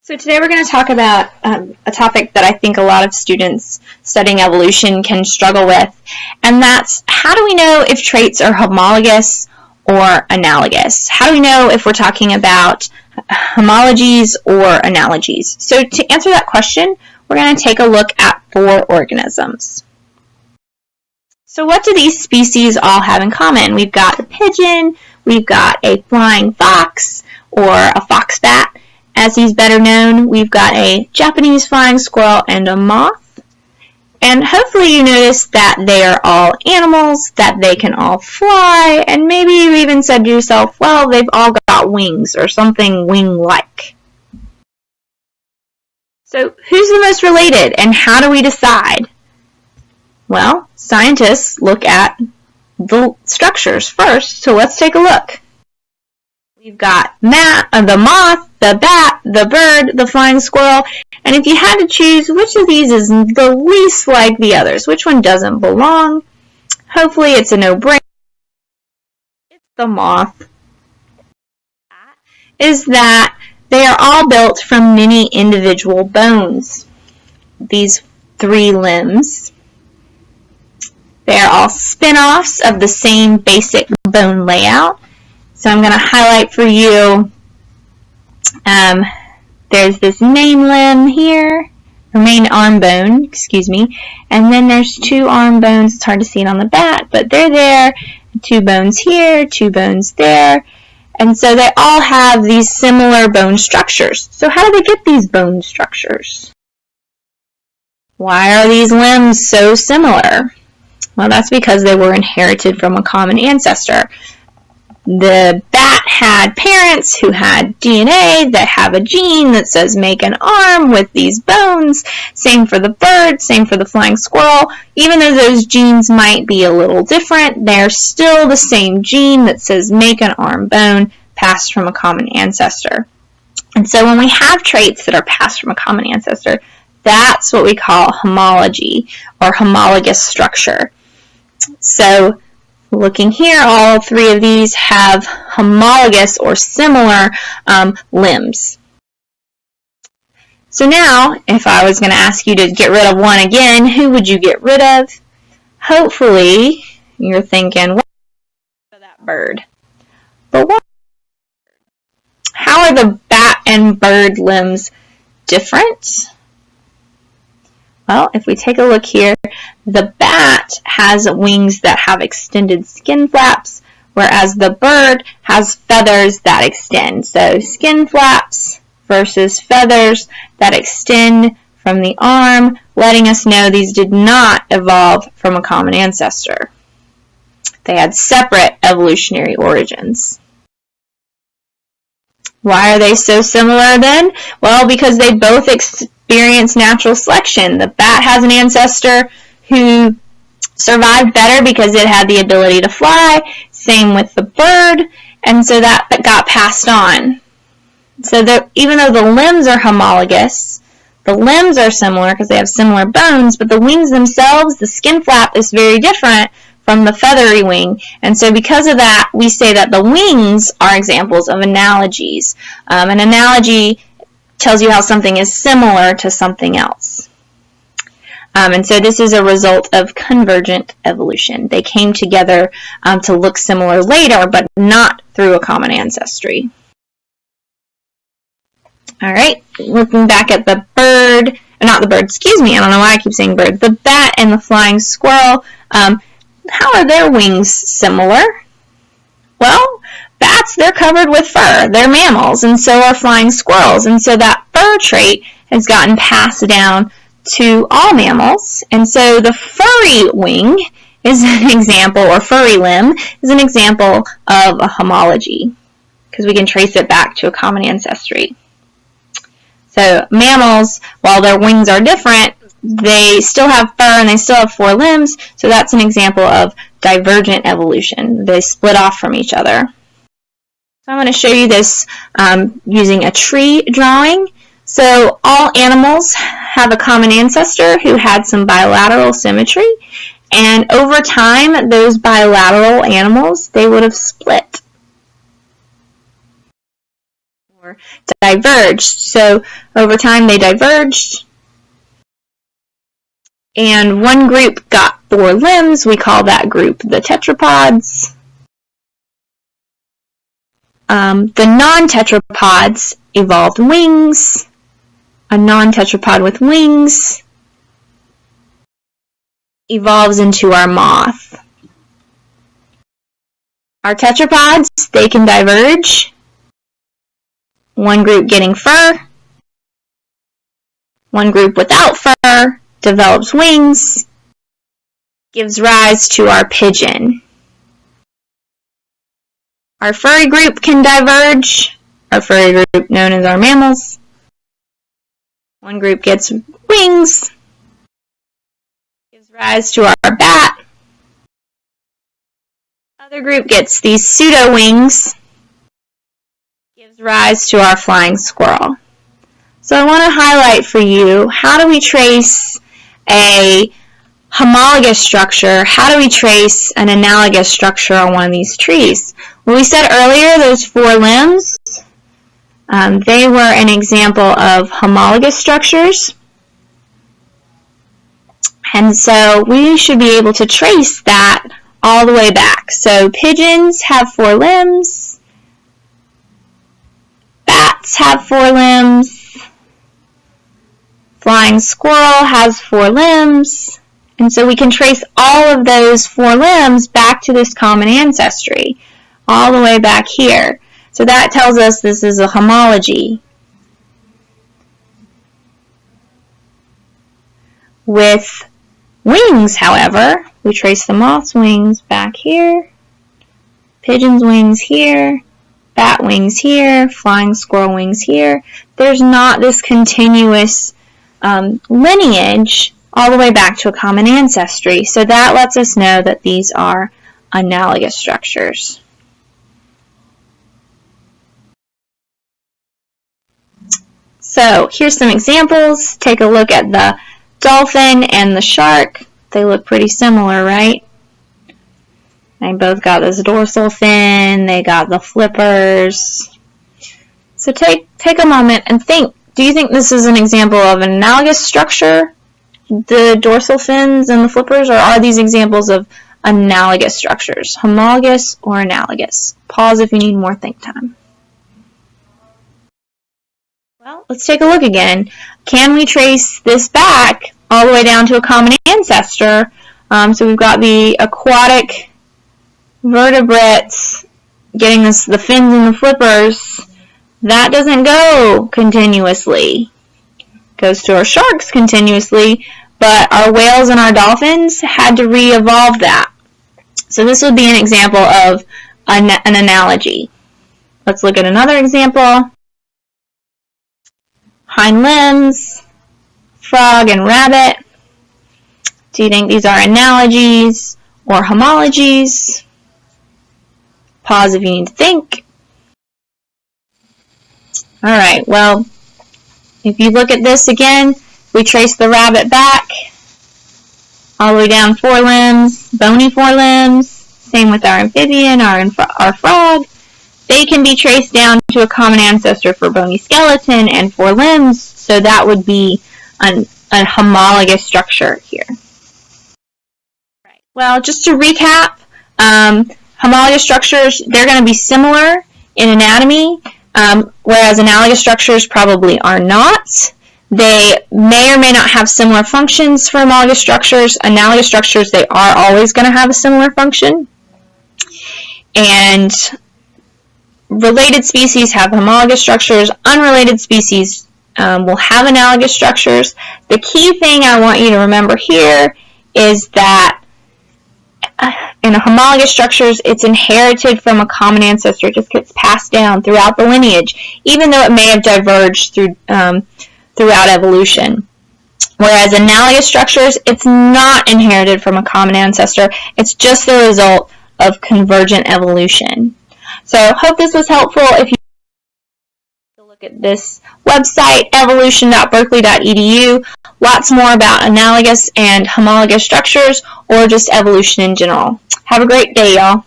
So today we're going to talk about a topic that I think a lot of students studying evolution can struggle with, and that's how do we know if traits are homologous or analogous? How do we know if we're talking about homologies or analogies? So to answer that question, we're going to take a look at 4 organisms. So what do these species all have in common? We've got a pigeon, we've got a flying fox, or a fox bat, as he's better known. We've got a Japanese flying squirrel and a moth. And hopefully you notice that they are all animals, that they can all fly, and maybe you even said to yourself, well, they've all got wings or something wing-like. So who's the most related, and how do we decide? Well, scientists look at the structures first, so let's take a look. We've got the moth, the bat, the bird, the flying squirrel, and if you had to choose which of these is the least like the others, which one doesn't belong, hopefully it's a no-brainer. It's the moth. Is that they are all built from many individual bones. These 3 limbs. They are all spin-offs of the same basic bone layout. So I'm going to highlight for you, there's this main limb here, or main arm bone, excuse me, and then there's 2 arm bones. It's hard to see it on the bat, but they're there, 2 bones here, 2 bones there, and so they all have these similar bone structures. So how do they get these bone structures? Why are these limbs so similar? Well, that's because they were inherited from a common ancestor. The bat had parents who had DNA that have a gene that says make an arm with these bones. Same for the bird, same for the flying squirrel. Even though those genes might be a little different, they're still the same gene that says make an arm bone passed from a common ancestor. And so when we have traits that are passed from a common ancestor, that's what we call homology or homologous structure. So looking here, all 3 of these have homologous or similar limbs. So now, if I was going to ask you to get rid of one again, who would you get rid of? Hopefully, you're thinking, well, that bird. But what? How are the bat and bird limbs different? Well, if we take a look here, the bat has wings that have extended skin flaps, whereas the bird has feathers that extend. So skin flaps versus feathers that extend from the arm, letting us know these did not evolve from a common ancestor. They had separate evolutionary origins. Why are they so similar then? Well, because they both experience natural selection. The bat has an ancestor who survived better because it had the ability to fly. Same with the bird, and so that got passed on. So even though the limbs are homologous, the limbs are similar because they have similar bones, but the wings themselves, the skin flap is very different from the feathery wing. And so because of that, we say that the wings are examples of analogies. An analogy tells you how something is similar to something else. And so this is a result of convergent evolution. They came together to look similar later, but not through a common ancestry. All right, looking back at the bird, not the bird, excuse me, I don't know why I keep saying bird, the bat and the flying squirrel, how are their wings similar? Well, bats, they're covered with fur. They're mammals, and so are flying squirrels. And so that fur trait has gotten passed down to all mammals. And so the furry wing is an example, or furry limb, is an example of a homology, because we can trace it back to a common ancestry. So mammals, while their wings are different, they still have fur and they still have 4 limbs, so that's an example of divergent evolution. They split off from each other. So I'm going to show you this using a tree drawing. So all animals have a common ancestor who had some bilateral symmetry, and over time those bilateral animals, they would have split. or diverged. So over time they diverged, and one group got 4 limbs. We call that group the tetrapods. The non-tetrapods evolved wings. A non-tetrapod with wings evolves into our moth. Our tetrapods, they can diverge. One group getting fur. One group without fur develops wings, gives rise to our pigeon. Our furry group can diverge. Our furry group known as our mammals. One group gets wings, gives rise to our bat. Other group gets these pseudo wings, gives rise to our flying squirrel. So I want to highlight for you, how do we trace a homologous structure? How do we trace an analogous structure on one of these trees? Well, we said earlier those 4 limbs, they were an example of homologous structures. And so we should be able to trace that all the way back. So pigeons have 4 limbs. Bats have 4 limbs. Flying squirrel has 4 limbs. And so we can trace all of those 4 limbs back to this common ancestry, all the way back here. So that tells us this is a homology. With wings, however, we trace the moth's wings back here, pigeon's wings here, bat wings here, flying squirrel wings here. There's not this continuous lineage all the way back to a common ancestry. So that lets us know that these are analogous structures. So here's some examples. Take a look at the dolphin and the shark. They look pretty similar, right? They both got this dorsal fin. They got the flippers. So take a moment and think. Do you think this is an example of an analogous structure, the dorsal fins and the flippers, or are these examples of analogous structures, homologous or analogous? Pause if you need more think time. Well, let's take a look again. Can we trace this back all the way down to a common ancestor? So we've got the aquatic vertebrates getting the fins and the flippers. That doesn't go continuously. It goes to our sharks continuously, but our whales and our dolphins had to re-evolve that. So this would be an example of an analogy. Let's look at another example. Hind limbs, frog and rabbit. Do you think these are analogies or homologies? Pause if you need to think. Alright, well, if you look at this again, we trace the rabbit back, all the way down 4 limbs, bony 4 limbs, same with our amphibian, our frog. They can be traced down to a common ancestor for bony skeleton and 4 limbs, so that would be a homologous structure here. Right. Well, just to recap, homologous structures, they're going to be similar in anatomy, whereas analogous structures probably are not. They may or may not have similar functions for homologous structures. Analogous structures, they are always going to have a similar function. And related species have homologous structures. Unrelated species will have analogous structures. The key thing I want you to remember here is that in homologous structures, it's inherited from a common ancestor. It just gets passed down throughout the lineage, even though it may have diverged throughout evolution. Whereas analogous structures, it's not inherited from a common ancestor. It's just the result of convergent evolution. So I hope this was helpful. If you look at this website, evolution.berkeley.edu, lots more about analogous and homologous structures, or just evolution in general. Have a great day, y'all.